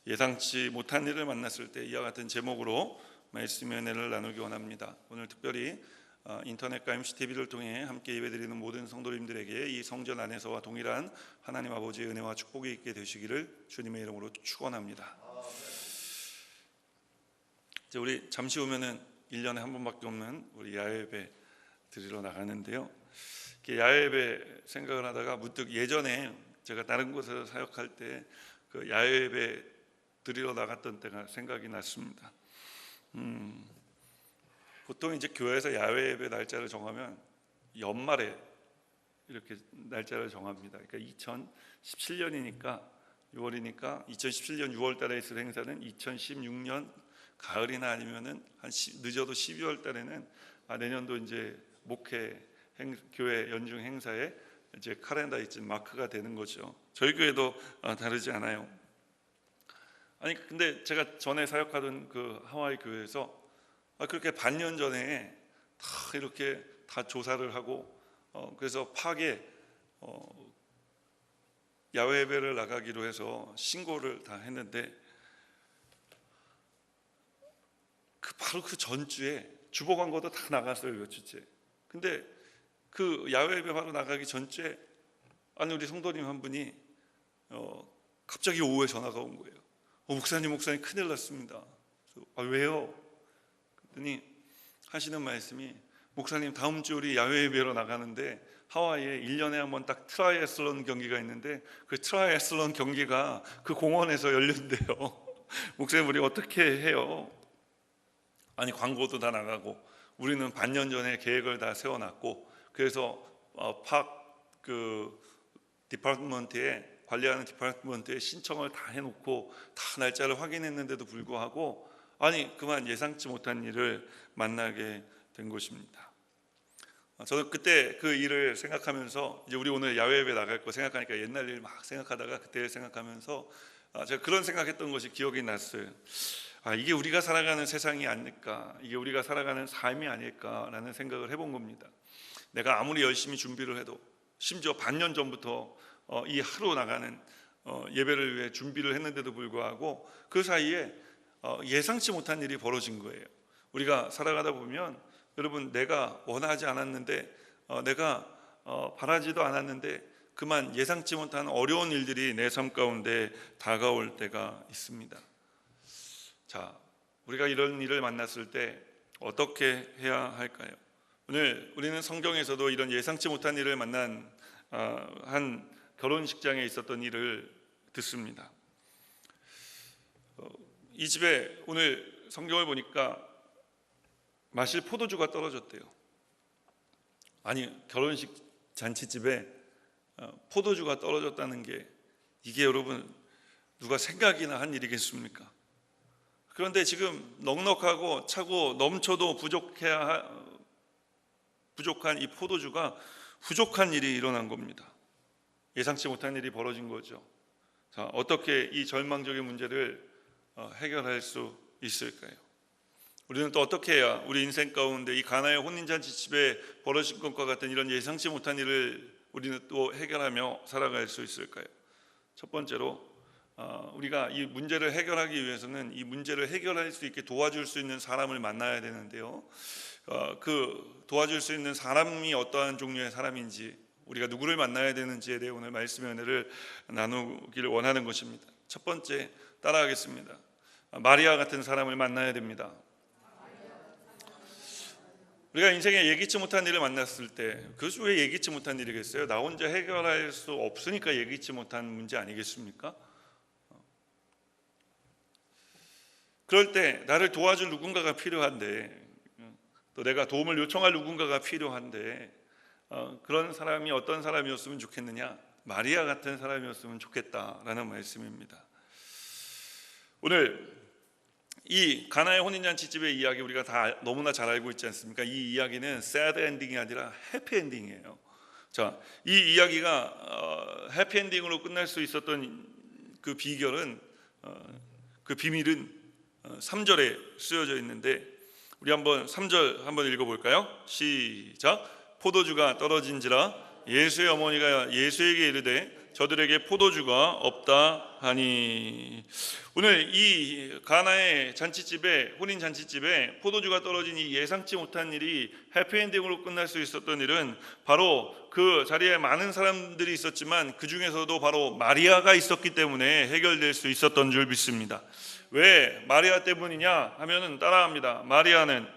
예상치 못한 일을 만났을 때 이와 같은 제목으로 말씀의 은혜를 나누기 원합니다. 오늘 특별히 인터넷과 MCTV를 통해 함께 예배드리는 모든 성도님들에게 이 성전 안에서와 동일한 하나님 아버지의 은혜와 축복이 있게 되시기를 주님의 이름으로 축원합니다. 이제 우리 잠시 후면은 1년에 한 번밖에 없는 우리 야외예배 드리러 나가는데요. 야외예배 생각을 하다가 문득 예전에 제가 다른 곳에서 사역할 때 그 야외예배 드리러 나갔던 때가 생각이 났습니다. 보통 이제 교회에서 야외예배 날짜를 정하면 연말에 이렇게 날짜를 정합니다. 그러니까 2017년이니까 6월이니까 2017년 6월 달에 있을 행사는 2016년 가을이나 아니면은 한 늦어도 12월 달에는 내년도 이제 목회 교회 연중 행사에 이제 카렌더에 있는 마크가 되는 거죠. 저희 교회도 다르지 않아요. 아니 근데 제가 전에 사역하던 그 하와이 교회에서 그렇게 반년 전에 다 이렇게 다 조사를 하고 그래서 파괴 야외 예배를 나가기로 해서 신고를 다 했는데 바로 그 전주에 주보 광고도 다 나갔어요. 며칠째. 근데 그 야외 예배 바로 나가기 전주에 우리 성도님 한 분이 갑자기 오후에 전화가 온 거예요. 목사님 큰일 났습니다. 왜요? 그랬더니 하시는 말씀이 목사님 다음 주 우리 야외 예배로 나가는데 하와이에 1년에 한 번 딱 트라이애슬론 경기가 있는데 그 트라이애슬론 경기가 그 공원에서 열린대요. 목사님 우리 어떻게 해요? 아니 광고도 다 나가고 우리는 반년 전에 계획을 다 세워놨고 그래서 그 디파트먼트에 관리하는 디파트먼트에 신청을 다 해놓고 다 날짜를 확인했는데도 불구하고 그만 예상치 못한 일을 만나게 된 것입니다. 저는 그때 그 일을 생각하면서 이제 우리 오늘 야외 예배 나갈 거 생각하니까 옛날 일 막 생각하다가 그때 생각하면서 제가 그런 생각했던 것이 기억이 났어요. 이게 우리가 살아가는 세상이 아닐까, 이게 우리가 살아가는 삶이 아닐까라는 생각을 해본 겁니다. 내가 아무리 열심히 준비를 해도 심지어 반년 전부터 이 하루 나가는 예배를 위해 준비를 했는데도 불구하고 그 사이에 예상치 못한 일이 벌어진 거예요. 우리가 살아가다 보면 여러분 내가 원하지 않았는데 내가 바라지도 않았는데 그만 예상치 못한 어려운 일들이 내 삶 가운데 다가올 때가 있습니다. 자, 우리가 이런 일을 만났을 때 어떻게 해야 할까요? 오늘 우리는 성경에서도 이런 예상치 못한 일을 만난 한 결혼식장에 있었던 일을 듣습니다. 이 집에 오늘 성경을 보니까 마실 포도주가 떨어졌대요. 결혼식 잔치집에 포도주가 떨어졌다는 게 이게 여러분 누가 생각이나 한 일이겠습니까? 그런데 지금 넉넉하고 차고 넘쳐도 부족한 이 포도주가 부족한 일이 일어난 겁니다. 예상치 못한 일이 벌어진 거죠. 자, 어떻게 이 절망적인 문제를 해결할 수 있을까요? 우리는 또 어떻게 해야 우리 인생 가운데 이 가나의 혼인잔치집에 벌어진 것과 같은 이런 예상치 못한 일을 우리는 또 해결하며 살아갈 수 있을까요? 첫 번째로 우리가 이 문제를 해결하기 위해서는 이 문제를 해결할 수 있게 도와줄 수 있는 사람을 만나야 되는데요. 그 도와줄 수 있는 사람이 어떠한 종류의 사람인지 우리가 누구를 만나야 되는지에 대해 오늘 말씀의 은혜를 나누기를 원하는 것입니다. 첫 번째 따라하겠습니다. 마리아 같은 사람을 만나야 됩니다. 우리가 인생에 예기치 못한 일을 만났을 때 그것이 왜 예기치 못한 일이겠어요? 나 혼자 해결할 수 없으니까 예기치 못한 문제 아니겠습니까? 그럴 때 나를 도와줄 누군가가 필요한데 또 내가 도움을 요청할 누군가가 필요한데 그런 사람이 어떤 사람이었으면 좋겠느냐? 마리아 같은 사람이었으면 좋겠다라는 말씀입니다. 오늘 이 가나의 혼인잔치집의 이야기 우리가 다 너무나 잘 알고 있지 않습니까? 이 이야기는 새드 엔딩이 아니라 해피 엔딩이에요. 자, 이 이야기가 해피 엔딩으로 끝날 수 있었던 그 비결은 그 비밀은 3절에 쓰여져 있는데 우리 한번 3절 한번 읽어볼까요? 시작. 포도주가 떨어진지라 예수의 어머니가 예수에게 이르되 저들에게 포도주가 없다 하니. 오늘 이 가나의 잔치집에, 혼인 잔치집에 포도주가 떨어진 이 예상치 못한 일이 해피엔딩으로 끝날 수 있었던 일은 바로 그 자리에 많은 사람들이 있었지만 그 중에서도 바로 마리아가 있었기 때문에 해결될 수 있었던 줄 믿습니다. 왜 마리아 때문이냐 하면은 따라합니다. 마리아는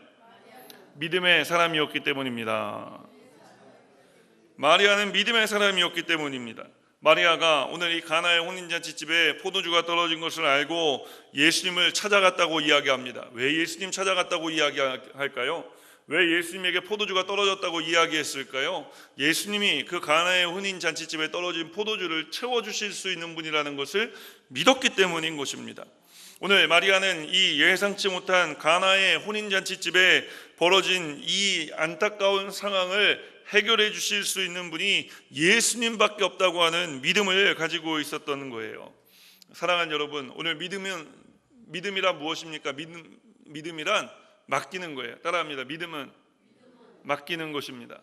믿음의 사람이었기 때문입니다. 마리아는 믿음의 사람이었기 때문입니다. 마리아가 오늘 이 가나의 혼인잔치집에 포도주가 떨어진 것을 알고 예수님을 찾아갔다고 이야기합니다. 왜 예수님 찾아갔다고 이야기할까요? 왜 예수님에게 포도주가 떨어졌다고 이야기했을까요? 예수님이 그 가나의 혼인잔치집에 떨어진 포도주를 채워주실 수 있는 분이라는 것을 믿었기 때문인 것입니다. 오늘 마리아는 이 예상치 못한 가나의 혼인잔치집에 벌어진 이 안타까운 상황을 해결해 주실 수 있는 분이 예수님밖에 없다고 하는 믿음을 가지고 있었던 거예요. 사랑하는 여러분, 오늘 믿음이란 무엇입니까? 믿음이란 맡기는 거예요. 따라합니다. 믿음은 맡기는 것입니다.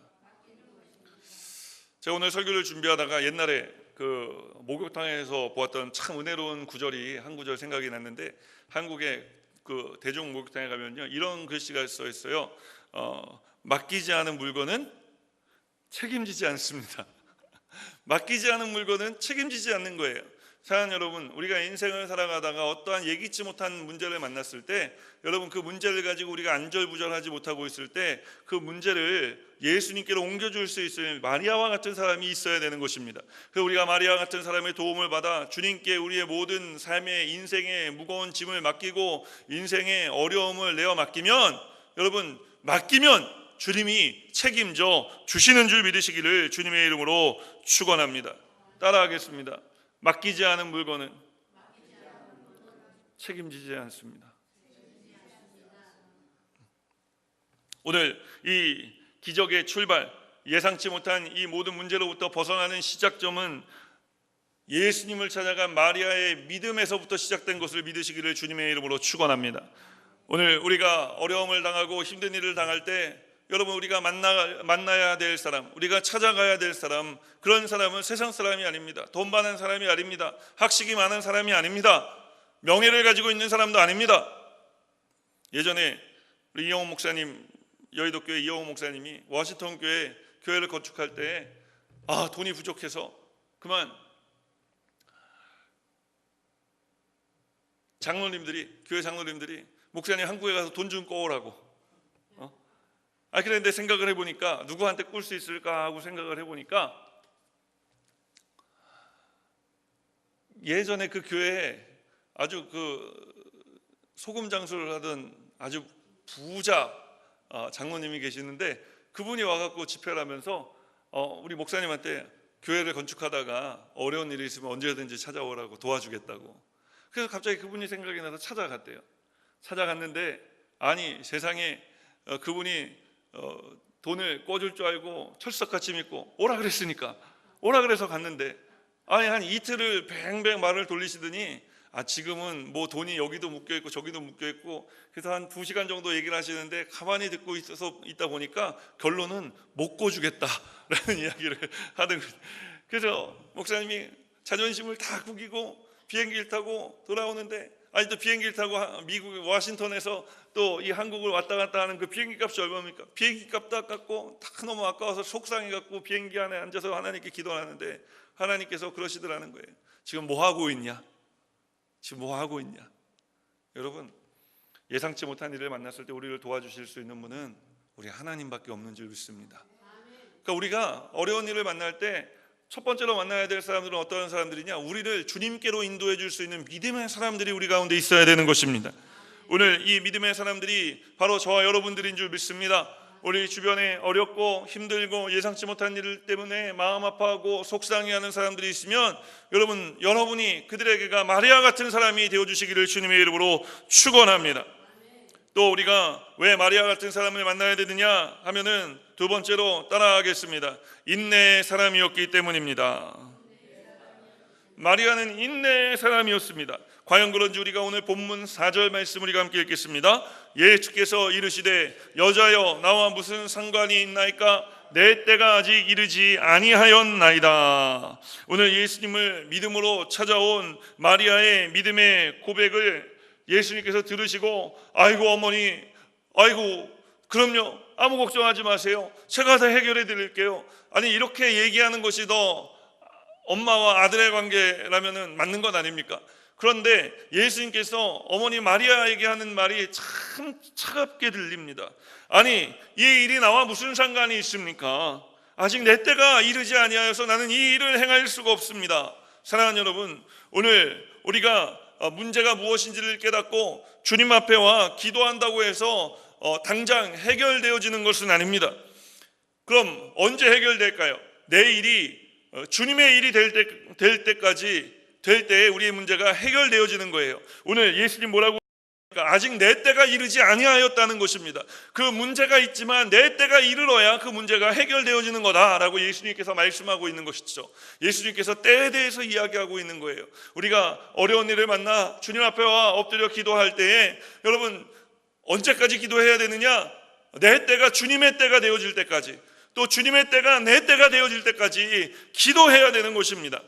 제가 오늘 설교를 준비하다가 옛날에 그 목욕탕에서 보았던 참 은혜로운 구절이 한 구절 생각이 났는데, 한국의 그 대중 목욕탕에 가면요 이런 글씨가 써 있어요. 맡기지 않은 물건은 책임지지 않습니다. 맡기지 않은 물건은 책임지지 않는 거예요. 사랑하는 여러분, 우리가 인생을 살아가다가 어떠한 예기치 못한 문제를 만났을 때, 여러분 그 문제를 가지고 우리가 안절부절하지 못하고 있을 때 그 문제를 예수님께로 옮겨줄 수 있을 마리아와 같은 사람이 있어야 되는 것입니다. 그래서 우리가 마리아와 같은 사람의 도움을 받아 주님께 우리의 모든 삶의 인생의 무거운 짐을 맡기고 인생의 어려움을 내어 맡기면, 여러분 맡기면 주님이 책임져 주시는 줄 믿으시기를 주님의 이름으로 축원합니다. 따라하겠습니다. 맡기지 않은 물건은 책임지지 않습니다. 오늘 이 기적의 출발, 예상치 못한 이 모든 문제로부터 벗어나는 시작점은 예수님을 찾아간 마리아의 믿음에서부터 시작된 것을 믿으시기를 주님의 이름으로 축원합니다. 오늘 우리가 어려움을 당하고 힘든 일을 당할 때, 여러분 우리가 만나야 될 사람, 우리가 찾아가야 될 사람, 그런 사람은 세상 사람이 아닙니다. 돈 많은 사람이 아닙니다. 학식이 많은 사람이 아닙니다. 명예를 가지고 있는 사람도 아닙니다. 예전에 우리 이영호 목사님, 여의도 교회 이영호 목사님이 워싱턴 교회를 건축할 때 돈이 부족해서 그만 교회 장로님들이 목사님 한국에 가서 돈 좀 꿔오라고. 그런데 생각을 해보니까 누구한테 꿀 수 있을까 하고 생각을 해보니까 예전에 그 교회에 아주 그 소금 장수를 하던 아주 부자 장로님이 계시는데, 그분이 와갖고 집회를 하면서 우리 목사님한테 교회를 건축하다가 어려운 일이 있으면 언제든지 찾아오라고 도와주겠다고. 그래서 갑자기 그분이 생각이 나서 찾아갔대요. 찾아갔는데 세상에 그분이 돈을 꿔줄 줄 알고 철석같이 믿고 오라 그랬으니까 오라 그래서 갔는데, 한 이틀을 뱅뱅 말을 돌리시더니 지금은 뭐 돈이 여기도 묶여있고 저기도 묶여있고, 그래서 한 2시간 정도 얘기를 하시는데 가만히 듣고 있다 보니까 결론은 못 꿔주겠다라는 이야기를 하던 거예요. 그래서 목사님이 자존심을 다 구기고 비행기를 타고 돌아오는데, 또 비행기를 타고 미국 워싱턴에서 또 이 한국을 왔다 갔다 하는 그 비행기 값이 얼마입니까? 비행기 값도 아깝고 다 너무 아까워서 속상해 갖고 비행기 안에 앉아서 하나님께 기도하는데, 하나님께서 그러시더라는 거예요. 지금 뭐 하고 있냐? 지금 뭐 하고 있냐? 여러분, 예상치 못한 일을 만났을 때 우리를 도와주실 수 있는 분은 우리 하나님밖에 없는 줄 믿습니다. 그러니까 우리가 어려운 일을 만날 때 첫 번째로 만나야 될 사람들은 어떤 사람들이냐? 우리를 주님께로 인도해 줄 수 있는 믿음의 사람들이 우리 가운데 있어야 되는 것입니다. 오늘 이 믿음의 사람들이 바로 저와 여러분들인 줄 믿습니다. 우리 주변에 어렵고 힘들고 예상치 못한 일 때문에 마음 아파하고 속상해하는 사람들이 있으면, 여러분이 그들에게가 마리아 같은 사람이 되어주시기를 주님의 이름으로 축원합니다. 또 우리가 왜 마리아 같은 사람을 만나야 되느냐 하면은 두 번째로 따라하겠습니다. 인내의 사람이었기 때문입니다. 마리아는 인내의 사람이었습니다. 과연 그런지 우리가 오늘 본문 4절 말씀 우리가 함께 읽겠습니다. 예수께서 이르시되 여자여 나와 무슨 상관이 있나이까 내 때가 아직 이르지 아니하였나이다. 오늘 예수님을 믿음으로 찾아온 마리아의 믿음의 고백을 예수님께서 들으시고 아이고 어머니, 아이고 그럼요, 아무 걱정하지 마세요, 제가 다 해결해 드릴게요. 아니 이렇게 얘기하는 것이 더 엄마와 아들의 관계라면 맞는 것 아닙니까? 그런데 예수님께서 어머니 마리아에게 하는 말이 참 차갑게 들립니다. 아니 이 일이 나와 무슨 상관이 있습니까? 아직 내 때가 이르지 아니하여서 나는 이 일을 행할 수가 없습니다. 사랑하는 여러분, 오늘 우리가 문제가 무엇인지를 깨닫고 주님 앞에 와 기도한다고 해서 당장 해결되어지는 것은 아닙니다. 그럼 언제 해결될까요? 내 일이 주님의 일이 될 때에 우리의 문제가 해결되어지는 거예요. 오늘 예수님 뭐라고 합니까? 아직 내 때가 이르지 아니하였다는 것입니다. 그 문제가 있지만 내 때가 이르러야 그 문제가 해결되어지는 거다라고 예수님께서 말씀하고 있는 것이죠. 예수님께서 때에 대해서 이야기하고 있는 거예요. 우리가 어려운 일을 만나 주님 앞에 와 엎드려 기도할 때에 여러분 언제까지 기도해야 되느냐? 내 때가 주님의 때가 되어질 때까지, 또 주님의 때가 내 때가 되어질 때까지 기도해야 되는 것입니다.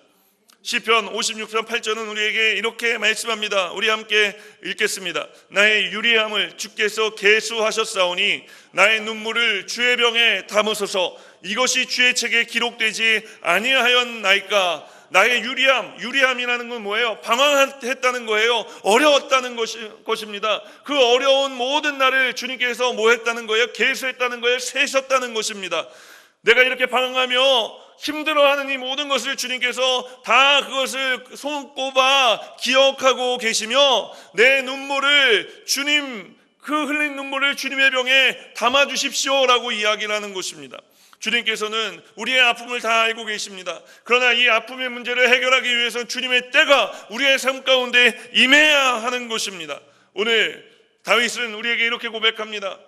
시편 56편 8절은 우리에게 이렇게 말씀합니다. 우리 함께 읽겠습니다. 나의 유리함을 주께서 계수하셨사오니 나의 눈물을 주의 병에 담으소서. 이것이 주의 책에 기록되지 아니하였나이까. 나의 유리함이라는 건 뭐예요? 방황했다는 거예요. 어려웠다는 것입니다. 그 어려운 모든 날을 주님께서 뭐 했다는 거예요? 계수했다는 거예요. 세셨다는 것입니다. 내가 이렇게 방황하며 힘들어하는 이 모든 것을 주님께서 다 그것을 손꼽아 기억하고 계시며 내 눈물을 그 흘린 눈물을 주님의 병에 담아 주십시오라고 이야기를 하는 것입니다. 주님께서는 우리의 아픔을 다 알고 계십니다. 그러나 이 아픔의 문제를 해결하기 위해서는 주님의 때가 우리의 삶 가운데 임해야 하는 것입니다. 오늘 다윗은 우리에게 이렇게 고백합니다.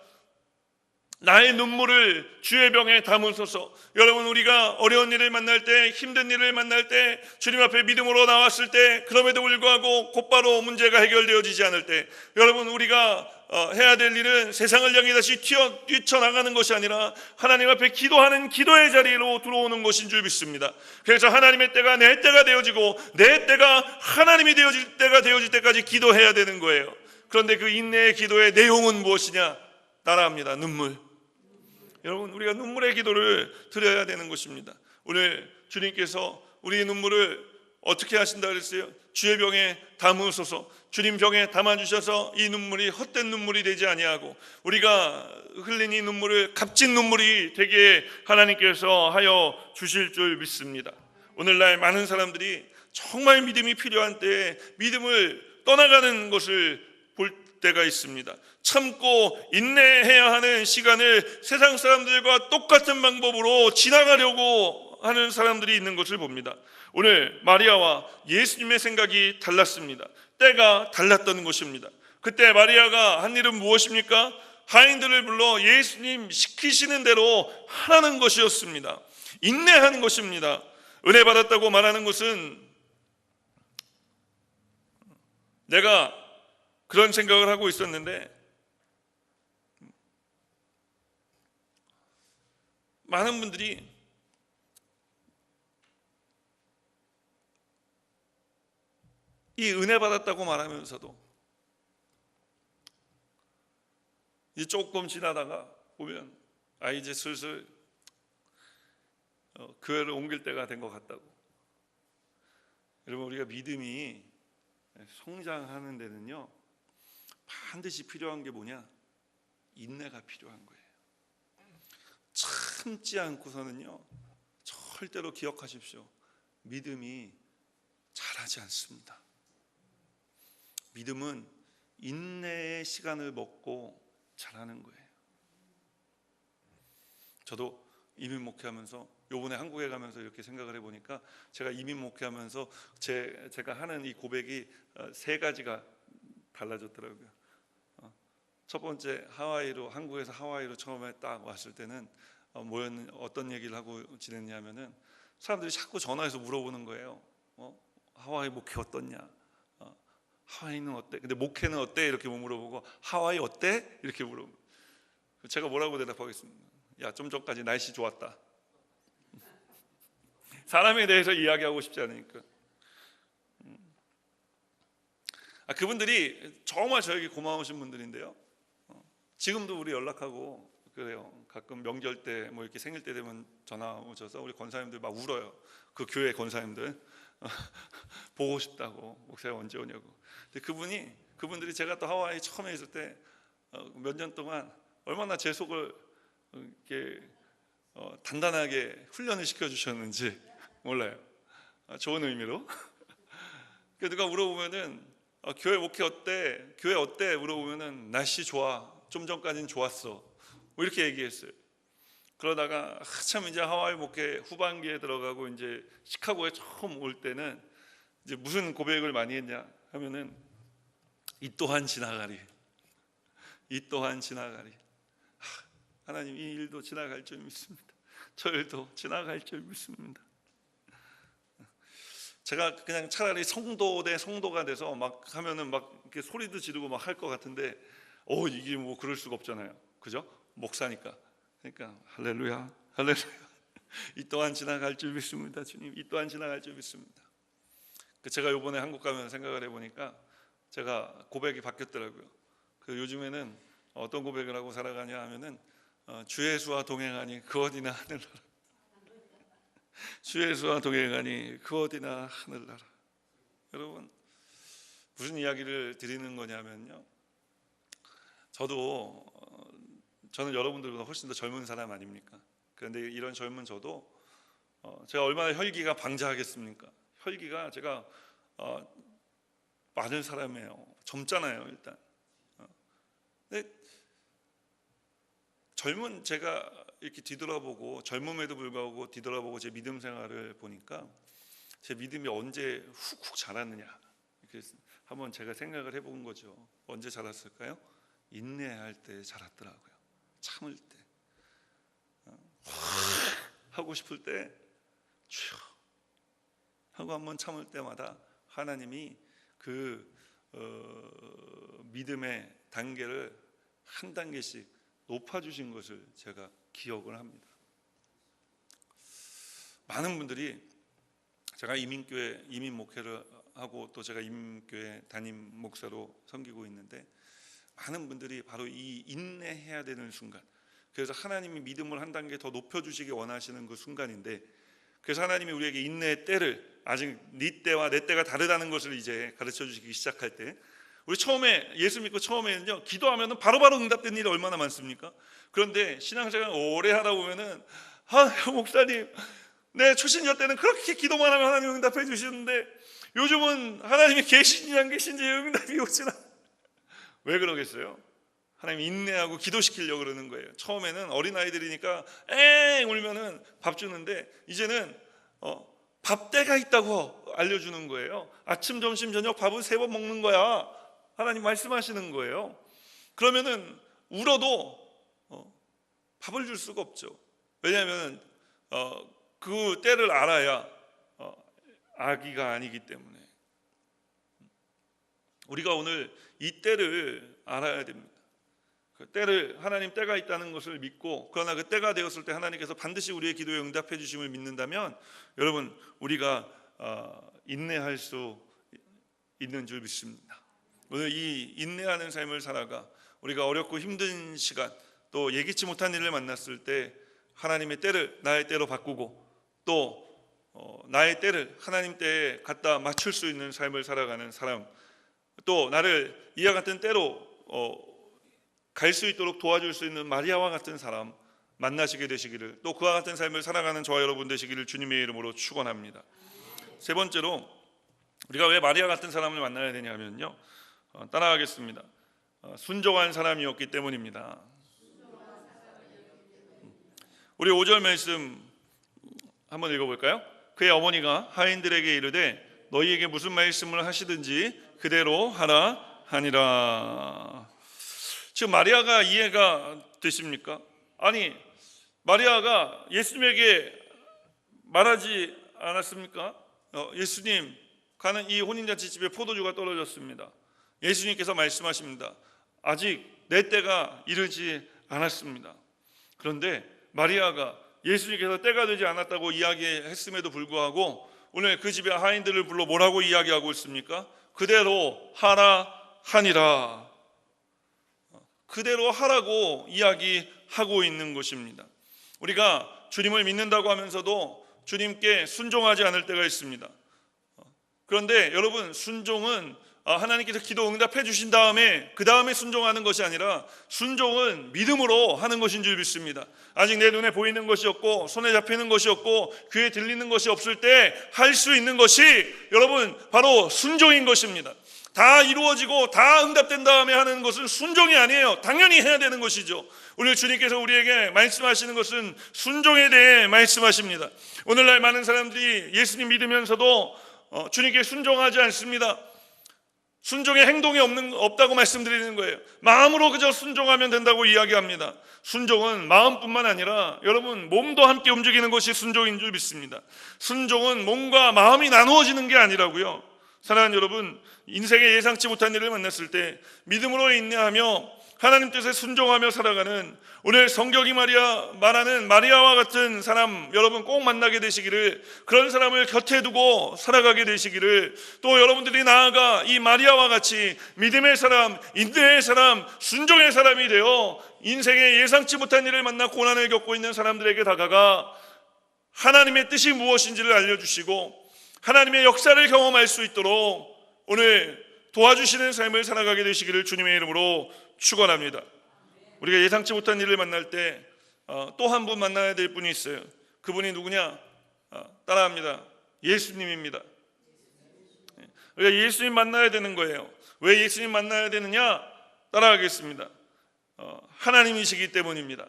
나의 눈물을 주의 병에 담으소서. 여러분, 우리가 어려운 일을 만날 때, 힘든 일을 만날 때, 주님 앞에 믿음으로 나왔을 때, 그럼에도 불구하고 곧바로 문제가 해결되어지지 않을 때, 여러분 우리가 해야 될 일은 세상을 향해 다시 뛰쳐나가는 것이 아니라 하나님 앞에 기도하는 기도의 자리로 들어오는 것인 줄 믿습니다. 그래서 하나님의 때가 내 때가 되어지고 내 때가 하나님이 되어질 때가 되어질 때까지 기도해야 되는 거예요. 그런데 그 인내의 기도의 내용은 무엇이냐? 따라합니다. 눈물. 여러분, 우리가 눈물의 기도를 드려야 되는 것입니다. 오늘 주님께서 우리의 눈물을 어떻게 하신다 그랬어요? 주의 병에 담으소서. 주님 병에 담아주셔서 이 눈물이 헛된 눈물이 되지 아니하고 우리가 흘린 이 눈물을 값진 눈물이 되게 하나님께서 하여 주실 줄 믿습니다. 오늘날 많은 사람들이 정말 믿음이 필요한 때에 믿음을 떠나가는 것을 볼 때가 있습니다. 참고 인내해야 하는 시간을 세상 사람들과 똑같은 방법으로 지나가려고 하는 사람들이 있는 것을 봅니다. 오늘 마리아와 예수님의 생각이 달랐습니다. 때가 달랐던 것입니다. 그때 마리아가 한 일은 무엇입니까? 하인들을 불러 예수님 시키시는 대로 하라는 것이었습니다. 인내하는 것입니다. 은혜 받았다고 말하는 것은 내가 그런 생각을 하고 있었는데 많은 분들이 이 은혜 받았다고 말하면서도 이제 조금 지나다가 보면 이제 슬슬 교회를 옮길 때가 된 것 같다고. 여러분, 우리가 믿음이 성장하는 데는요 반드시 필요한 게 뭐냐? 인내가 필요한 거예요. 참지 않고서는요 절대로 기억하십시오. 믿음이 자라지 않습니다. 믿음은 인내의 시간을 먹고 자라는 거예요. 저도 이민 목회하면서 요번에 한국에 가면서 이렇게 생각을 해보니까 제가 이민 목회하면서 제가 하는 이 고백이 세 가지가 달라졌더라고요. 첫 번째, 한국에서 하와이로 처음에 딱 왔을 때는 어떤 얘기를 하고 지냈냐면은 사람들이 자꾸 전화해서 물어보는 거예요. 하와이 목회 어떻냐? 하와이는 어때? 근데 목회는 어때? 이렇게 물어보고 하와이 어때? 이렇게 물어보고 제가 뭐라고 대답하겠습니까? 야, 좀 전까지 날씨 좋았다. 사람에 대해서 이야기하고 싶지 않으니까. 그분들이 정말 저에게 고마우신 분들인데요. 지금도 우리 연락하고 그래요. 가끔 명절 때 뭐 이렇게 생일 때 되면 전화 오셔서 우리 권사님들 막 울어요. 그 교회 권사님들 보고 싶다고, 목사님 언제 오냐고. 근데 그분들이 제가 또 하와이 처음에 있을 때 몇 년 동안 얼마나 제 속을 이렇게 단단하게 훈련을 시켜주셨는지 몰라요. 좋은 의미로. 누가 물어보면은 교회 목회 어때? 교회 어때? 물어보면은 날씨 좋아. 좀 전까지는 좋았어. 뭐 이렇게 얘기했어요. 그러다가 참 이제 하와이 목회 후반기에 들어가고 이제 시카고에 처음 올 때는 이제 무슨 고백을 많이 했냐 하면은 이 또한 지나가리. 이 또한 지나가리. 하나님, 이 일도 지나갈 줄 믿습니다. 저 일도 지나갈 줄 믿습니다. 제가 그냥 차라리 성도 대 성도가 돼서 막 하면은 막 이렇게 소리도 지르고 막 할 것 같은데 이게 뭐 그럴 수가 없잖아요. 그죠? 목사니까. 그러니까 할렐루야, 할렐루야. 이 또한 지나갈 줄 믿습니다. 주님, 이 또한 지나갈 줄 믿습니다. 제가 이번에 한국 가면 생각을 해보니까 제가 고백이 바뀌었더라고요. 요즘에는 어떤 고백을 하고 살아가냐 하면은 주 예수와 동행하니 그 어디나 하늘나라. 주 예수와 동행하니 그 어디나 하늘나라. 여러분, 무슨 이야기를 드리는 거냐면요, 저는 여러분들보다 훨씬 더 젊은 사람 아닙니까? 그런데 이런 젊은 저도 제가 얼마나 혈기가 방자하겠습니까? 혈기가 제가 많은 사람이에요. 젊잖아요, 일단. 근데 젊은 제가 이렇게 뒤돌아보고, 젊음에도 불구하고 뒤돌아보고 제 믿음 생활을 보니까 제 믿음이 언제 훅훅 자랐느냐, 이렇게 한번 제가 생각을 해본 거죠. 언제 자랐을까요? 인내할 때 자랐더라고요. 참을 때, 하고 싶을 때 쭉 하고 한번 참을 때마다 하나님이 그 믿음의 단계를 한 단계씩 높아주신 것을 제가 기억을 합니다. 많은 분들이 제가 이민교회 이민 목회를 하고 또 제가 이민교회 담임 목사로 섬기고 있는데, 많은 분들이 바로 이 인내해야 되는 순간, 그래서 하나님이 믿음을 한 단계 더 높여주시기 원하시는 그 순간인데, 그래서 하나님이 우리에게 인내의 때를, 아직 네 때와 내 때가 다르다는 것을 이제 가르쳐 주시기 시작할 때, 우리 처음에 예수 믿고 처음에는요, 기도하면은 바로바로 응답되는 일이 얼마나 많습니까? 그런데 신앙생활 오래 하다 보면은 목사님, 내 초신자 때는 그렇게 기도만 하면 하나님 응답해 주시는데 요즘은 하나님이 계신지 안 계신지 응답이 오지나. 왜 그러겠어요? 하나님 인내하고 기도시키려고 그러는 거예요. 처음에는 어린아이들이니까 엥 울면은 밥 주는데 이제는 밥 때가 있다고 알려주는 거예요. 아침, 점심, 저녁 밥을 3번 먹는 거야. 하나님 말씀하시는 거예요. 그러면은 울어도 밥을 줄 수가 없죠. 왜냐하면 그 때를 알아야 아기가 아니기 때문에. 우리가 오늘 이 때를 알아야 됩니다. 그 때를, 하나님 때가 있다는 것을 믿고, 그러나 그 때가 되었을 때 하나님께서 반드시 우리의 기도에 응답해 주심을 믿는다면, 여러분, 우리가 인내할 수 있는 줄 믿습니다. 오늘 이 인내하는 삶을 살아가 우리가 어렵고 힘든 시간, 또 예기치 못한 일을 만났을 때 하나님의 때를 나의 때로 바꾸고, 또 나의 때를 하나님 때에 갖다 맞출 수 있는 삶을 살아가는 사람, 또 나를 이와 같은 때로 갈 수 있도록 도와줄 수 있는 마리아와 같은 사람 만나시게 되시기를, 또 그와 같은 삶을 살아가는 저와 여러분 되시기를 주님의 이름으로 축원합니다. 세 번째로, 우리가 왜 마리아 같은 사람을 만나야 되냐면요, 따라하겠습니다. 순종한 사람이었기 때문입니다. 우리 5절 말씀 한번 읽어볼까요? 그의 어머니가 하인들에게 이르되 너희에게 무슨 말씀을 하시든지 그대로 하라 하니라. 지금 마리아가 이해가 되십니까? 아니, 마리아가 예수님에게 말하지 않았습니까? 예수님, 가는 이 혼인잔치집에 포도주가 떨어졌습니다. 예수님께서 말씀하십니다. 아직 내 때가 이르지 않았습니다. 그런데 마리아가 예수님께서 때가 되지 않았다고 이야기했음에도 불구하고 오늘 그 집의 하인들을 불러 뭐라고 이야기하고 있습니까? 그대로 하라 하니라. 그대로 하라고 이야기하고 있는 것입니다. 우리가 주님을 믿는다고 하면서도 주님께 순종하지 않을 때가 있습니다. 그런데 여러분, 순종은 하나님께서 기도 응답해 주신 다음에 그 다음에 순종하는 것이 아니라 순종은 믿음으로 하는 것인 줄 믿습니다. 아직 내 눈에 보이는 것이 없고 손에 잡히는 것이 없고 귀에 들리는 것이 없을 때 할 수 있는 것이 여러분 바로 순종인 것입니다. 다 이루어지고 다 응답된 다음에 하는 것은 순종이 아니에요. 당연히 해야 되는 것이죠. 오늘 주님께서 우리에게 말씀하시는 것은 순종에 대해 말씀하십니다. 오늘날 많은 사람들이 예수님 믿으면서도 주님께 순종하지 않습니다. 순종의 행동이 없다고 말씀드리는 거예요. 마음으로 그저 순종하면 된다고 이야기합니다. 순종은 마음뿐만 아니라 여러분 몸도 함께 움직이는 것이 순종인 줄 믿습니다. 순종은 몸과 마음이 나누어지는 게 아니라고요. 사랑하는 여러분, 인생에 예상치 못한 일을 만났을 때 믿음으로 인내하며 하나님 뜻에 순종하며 살아가는 오늘 성경이 말하는 마리아와 같은 사람 여러분 꼭 만나게 되시기를, 그런 사람을 곁에 두고 살아가게 되시기를, 또 여러분들이 나아가 이 마리아와 같이 믿음의 사람, 인내의 사람, 순종의 사람이 되어 인생에 예상치 못한 일을 만나 고난을 겪고 있는 사람들에게 다가가 하나님의 뜻이 무엇인지를 알려주시고 하나님의 역사를 경험할 수 있도록 오늘 도와주시는 삶을 살아가게 되시기를 주님의 이름으로 축원합니다. 우리가 예상치 못한 일을 만날 때 또 한 분 만나야 될 분이 있어요. 그분이 누구냐? 따라합니다. 예수님입니다. 우리가 예수님 만나야 되는 거예요. 왜 예수님 만나야 되느냐? 따라하겠습니다. 하나님이시기 때문입니다.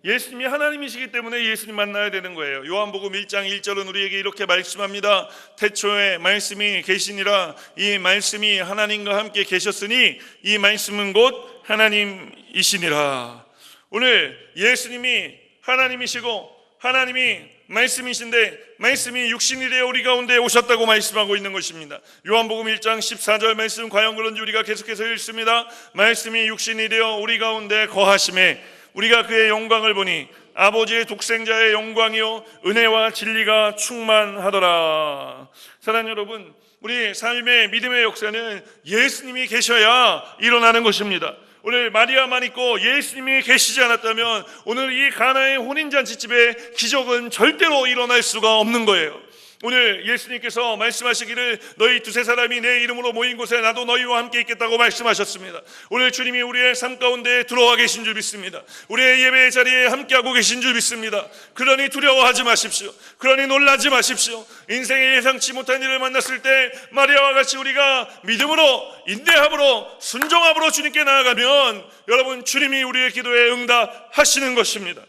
예수님이 하나님이시기 때문에 예수님 만나야 되는 거예요. 요한복음 1장 1절은 우리에게 이렇게 말씀합니다. 태초에 말씀이 계시니라. 이 말씀이 하나님과 함께 계셨으니 이 말씀은 곧 하나님이시니라. 오늘 예수님이 하나님이시고 하나님이 말씀이신데 말씀이 육신이 되어 우리 가운데 오셨다고 말씀하고 있는 것입니다. 요한복음 1장 14절 말씀 과연 그런지 우리가 계속해서 읽습니다. 말씀이 육신이 되어 우리 가운데 거하심에 우리가 그의 영광을 보니 아버지의 독생자의 영광이요 은혜와 진리가 충만하더라. 사랑하는 여러분, 우리 삶의 믿음의 역사는 예수님이 계셔야 일어나는 것입니다. 오늘 마리아만 있고 예수님이 계시지 않았다면 오늘 이 가나의 혼인잔치집에 기적은 절대로 일어날 수가 없는 거예요. 오늘 예수님께서 말씀하시기를 너희 두세 사람이 내 이름으로 모인 곳에 나도 너희와 함께 있겠다고 말씀하셨습니다. 오늘 주님이 우리의 삶 가운데 들어와 계신 줄 믿습니다. 우리의 예배의 자리에 함께하고 계신 줄 믿습니다. 그러니 두려워하지 마십시오. 그러니 놀라지 마십시오. 인생에 예상치 못한 일을 만났을 때 마리아와 같이 우리가 믿음으로 인내함으로 순종함으로 주님께 나아가면 여러분 주님이 우리의 기도에 응답하시는 것입니다.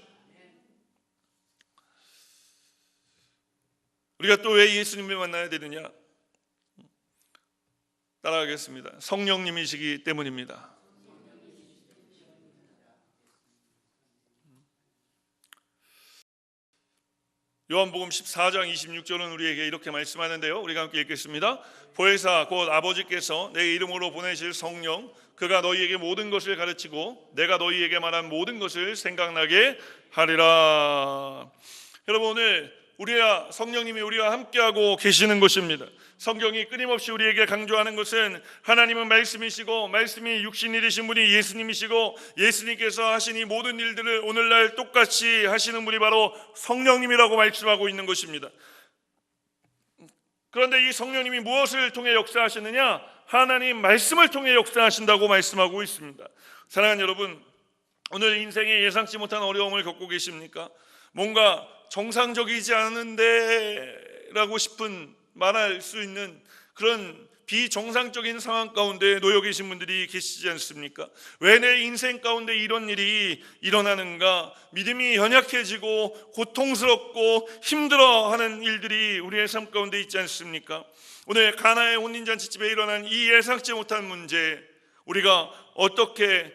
우리가 또 왜 예수님을 만나야 되느냐? 따라하겠습니다. 성령님이시기 때문입니다. 요한복음 14장 26절은 우리에게 이렇게 말씀하는데요. 우리가 함께 읽겠습니다. 보혜사 곧 아버지께서 내 이름으로 보내실 성령 그가 너희에게 모든 것을 가르치고 내가 너희에게 말한 모든 것을 생각나게 하리라. 여러분 오늘 우리와 성령님이 우리와 함께하고 계시는 것입니다. 성경이 끊임없이 우리에게 강조하는 것은 하나님은 말씀이시고 말씀이 육신이 되신 분이 예수님이시고 예수님께서 하신 이 모든 일들을 오늘날 똑같이 하시는 분이 바로 성령님이라고 말씀하고 있는 것입니다. 그런데 이 성령님이 무엇을 통해 역사하시느냐? 하나님 말씀을 통해 역사하신다고 말씀하고 있습니다. 사랑하는 여러분, 오늘 인생에 예상치 못한 어려움을 겪고 계십니까? 뭔가 정상적이지 않은데 라고 싶은 말할 수 있는 그런 비정상적인 상황 가운데 놓여 계신 분들이 계시지 않습니까? 왜 내 인생 가운데 이런 일이 일어나는가? 믿음이 연약해지고 고통스럽고 힘들어하는 일들이 우리의 삶 가운데 있지 않습니까? 오늘 가나의 혼인잔치집에 일어난 이 예상치 못한 문제, 우리가 어떻게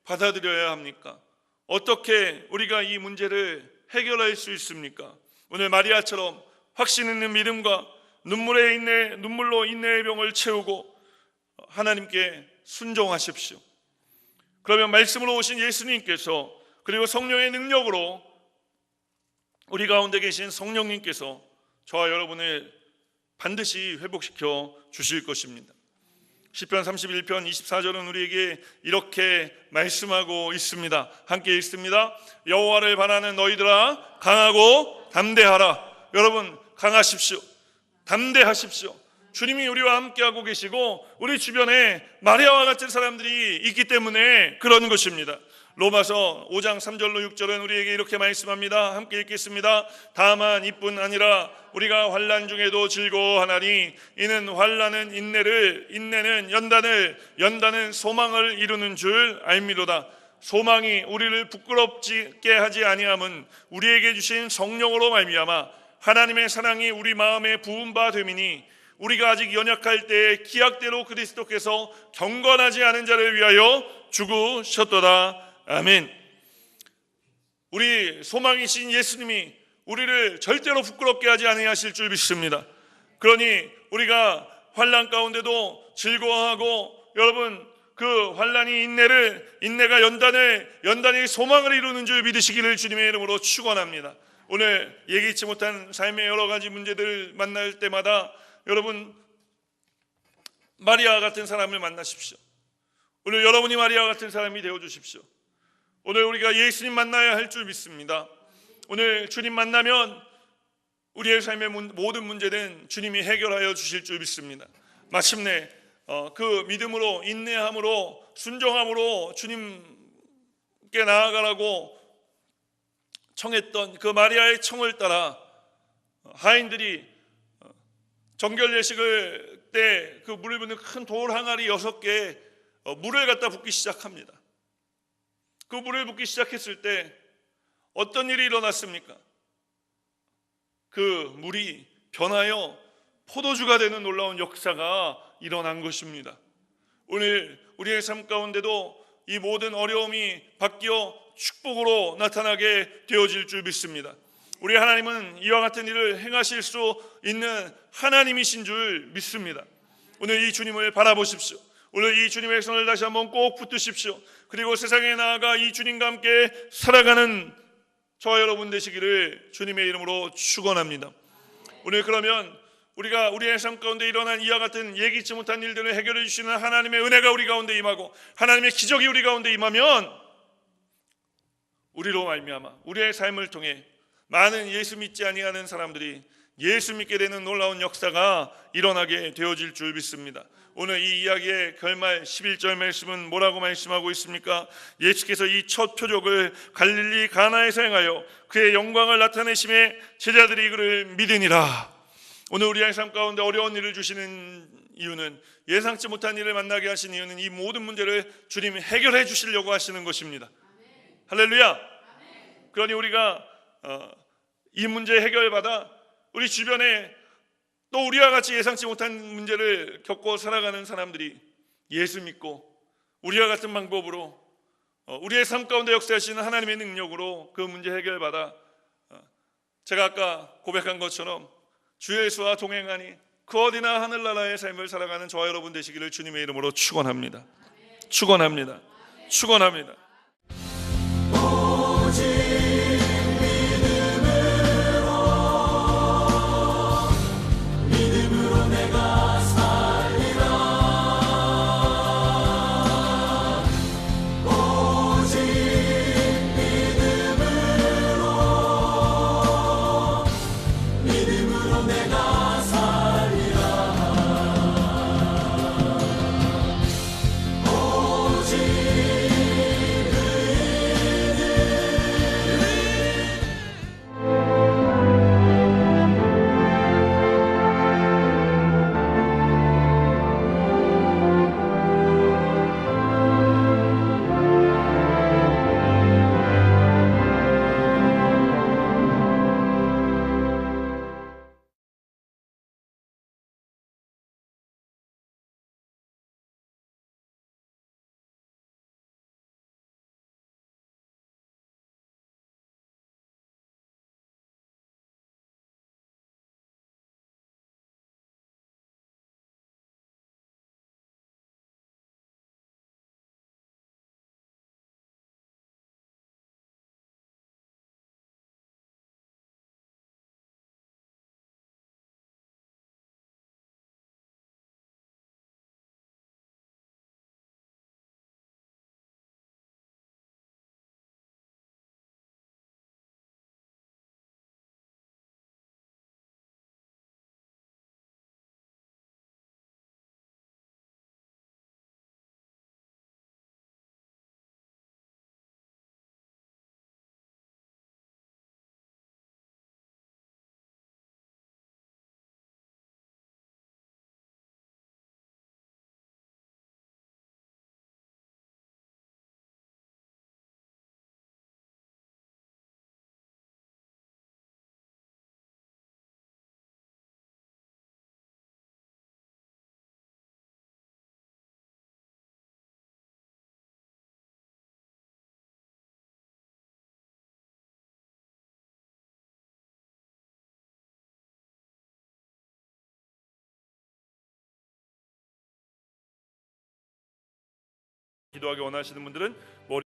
받아들여야 합니까? 어떻게 우리가 이 문제를 해결할 수 있습니까? 오늘 마리아처럼 확신 있는 믿음과 눈물로 인내의 병을 채우고 하나님께 순종하십시오. 그러면 말씀으로 오신 예수님께서, 그리고 성령의 능력으로 우리 가운데 계신 성령님께서 저와 여러분을 반드시 회복시켜 주실 것입니다. 시편 31편 24절은 우리에게 이렇게 말씀하고 있습니다. 함께 읽습니다. 여호와를 바라는 너희들아 강하고 담대하라. 여러분, 강하십시오. 담대하십시오. 주님이 우리와 함께하고 계시고 우리 주변에 마리아와 같은 사람들이 있기 때문에 그런 것입니다. 로마서 5장 3절로 6절은 우리에게 이렇게 말씀합니다. 함께 읽겠습니다. 다만 이뿐 아니라 우리가 환난 중에도 즐거워하나니 이는 환난은 인내를, 인내는 연단을, 연단은 소망을 이루는 줄 알미로다. 소망이 우리를 부끄럽게 하지 아니함은 우리에게 주신 성령으로 말미암아 하나님의 사랑이 우리 마음에 부은 바 됨이니 우리가 아직 연약할 때에 기약대로 그리스도께서 경건하지 않은 자를 위하여 죽으셨도다. 아멘. 우리 소망이신 예수님이 우리를 절대로 부끄럽게 하지 아니하실 줄 믿습니다. 그러니 우리가 환난 가운데도 즐거워하고, 여러분, 그 환난이 인내가 연단이 소망을 이루는 줄 믿으시기를 주님의 이름으로 축원합니다. 오늘 예기치 못한 삶의 여러 가지 문제들 만날 때마다 여러분, 마리아 같은 사람을 만나십시오. 오늘 여러분이 마리아 같은 사람이 되어 주십시오. 오늘 우리가 예수님 만나야 할 줄 믿습니다. 오늘 주님 만나면 우리의 삶의 모든 문제는 주님이 해결하여 주실 줄 믿습니다. 마침내 그 믿음으로, 인내함으로, 순종함으로 주님께 나아가라고 청했던 그 마리아의 청을 따라 하인들이 정결 예식을 때 그 물을 붓는 큰 돌 항아리 6개 물을 갖다 붓기 시작합니다. 그 물을 붓기 시작했을 때 어떤 일이 일어났습니까? 그 물이 변하여 포도주가 되는 놀라운 역사가 일어난 것입니다. 오늘 우리의 삶 가운데도 이 모든 어려움이 바뀌어 축복으로 나타나게 되어질 줄 믿습니다. 우리 하나님은 이와 같은 일을 행하실 수 있는 하나님이신 줄 믿습니다. 오늘 이 주님을 바라보십시오. 오늘 이 주님의 손을 다시 한번 꼭 붙드십시오. 그리고 세상에 나아가 이 주님과 함께 살아가는 저와 여러분 되시기를 주님의 이름으로 축원합니다. 오늘 그러면 우리가 우리의 삶 가운데 일어난 이와 같은 예기치 못한 일들을 해결해 주시는 하나님의 은혜가 우리 가운데 임하고 하나님의 기적이 우리 가운데 임하면 우리로 말미암아 우리의 삶을 통해 많은 예수 믿지 아니하는 사람들이 예수 믿게 되는 놀라운 역사가 일어나게 되어질 줄 믿습니다. 오늘 이 이야기의 결말 11절 말씀은 뭐라고 말씀하고 있습니까? 예수께서 이 첫 표적을 갈릴리 가나에서 행하여 그의 영광을 나타내심에 제자들이 그를 믿으니라. 오늘 우리의 삶 가운데 어려운 일을 주시는 이유는, 예상치 못한 일을 만나게 하신 이유는 이 모든 문제를 주님이 해결해 주시려고 하시는 것입니다. 할렐루야. 그러니 우리가 이 문제 해결받아 우리 주변에 또 우리와 같이 예상치 못한 문제를 겪고 살아가는 사람들이 예수 믿고 우리와 같은 방법으로 우리의 삶 가운데 역사하시는 하나님의 능력으로 그 문제 해결받아 제가 아까 고백한 것처럼 주 예수와 동행하니 그 어디나 하늘나라의 삶을 살아가는 저와 여러분 되시기를 주님의 이름으로 축원합니다. 축원합니다. 축원합니다. 기도하기 원하시는 분들은 머리